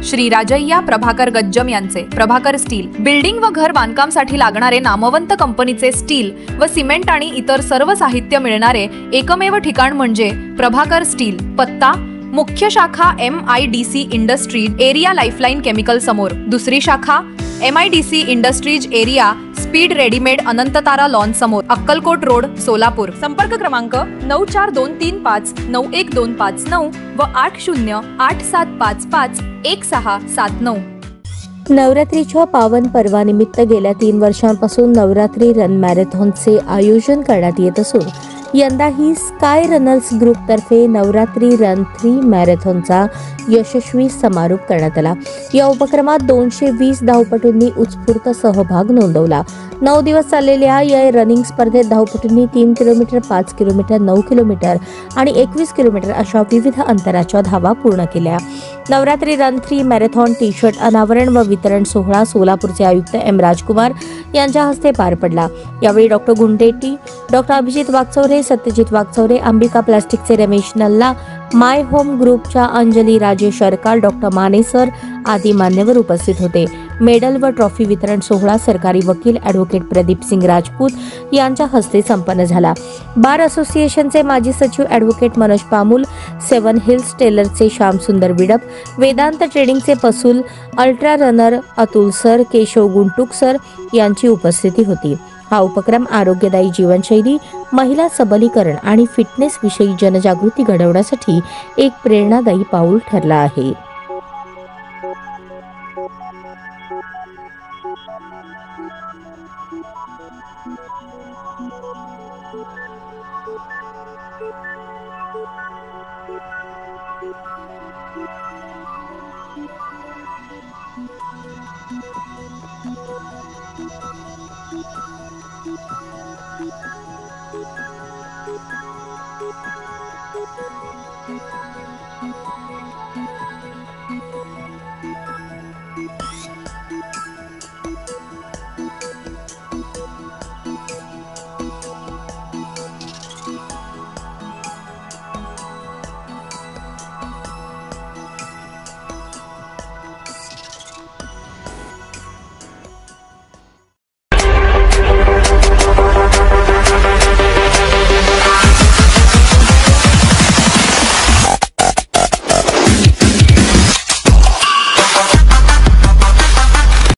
श्री राजय्या प्रभाकर गज्जम यांचे Prabhakar steel building व घर बांधकामासाठी लागणारे नामवंत कंपनीचे स्टील व सिमेंट आणि इतर सर्व साहित्य मिळणारे एकमेव ठिकाण म्हणजे प्रभाकर स्टील। पत्ता मुख्य शाखा MIDC industries area Lifeline chemical समोर, दुसरी शाखा MIDC industries area speed readymade Anantatara lawn समोर, अक्कलकोट रोड, सोलापूर। संपर्क क्रमांक 9423591259 व 8087551679। नवरात्रीच्या पावन पर्वानिमित्त गेल्या 3 वर्षांपासून नवरात्री रन मॅरेथॉनचे आयोजन करण्यात येत असून यंदाही स्काय रनर्स ग्रुप तर्फे नवरात्री रन 3 मॅरेथॉनचा यशस्वी समारोप करण्यात आला। या उपक्रमात 220 धावपटूंनी उत्स्फूर्त सहभाग नोंदवला। 9 दिवस चाललेल्या या रनिंग स्पर्धेत धावपटूंनी 3 किलोमीटर, 5 किलोमीटर, 9 किलोमीटर आणि 21 किलोमीटर अशा विविध अंतराच्या धावा पूर्ण केल्या। नवरात्री रन 3 मॅरेथॉन टी-शर्ट अनावरण व वितरण सोहळा सोलापूरचे आयुक्त M राजकुमार यांच्या हस्ते पार पडला। यावेळी डॉक्टर गुंडेटी, डॉक्टर अभिजित वागचौरे, सत्यजित वागचौरे, अंबिका प्लास्टिकचे रमेश नल्ला, माय होम ग्रुपच्या अंजली राजेश अरकाल, डॉक्टर माने सर आदी मान्यवर उपस्थित होते। मेडल व ट्रॉफी वितरण सोहळा सरकारी वकील ॲडव्होकेट प्रदीप सिंग राजपूत यांच्या हस्ते संपन्न झाला। बार असोसिएशनचे माजी सचिव ॲडव्होकेट मनोज पामुल, 7 हिल्स टेलरचे श्याम सुंदर विडप, वेदांत ट्रेडिंगचे Pasul, ultra runner Atul sir, Keshav Guntuk sir यांची उपस्थिती होती। हा उपक्रम आरोग्यदायी जीवनशैली, महिला सबलीकरण आणि फिटनेस विषयी जनजागृती घडवण्यासाठी एक प्रेरणादायी पाऊल ठरला आहे।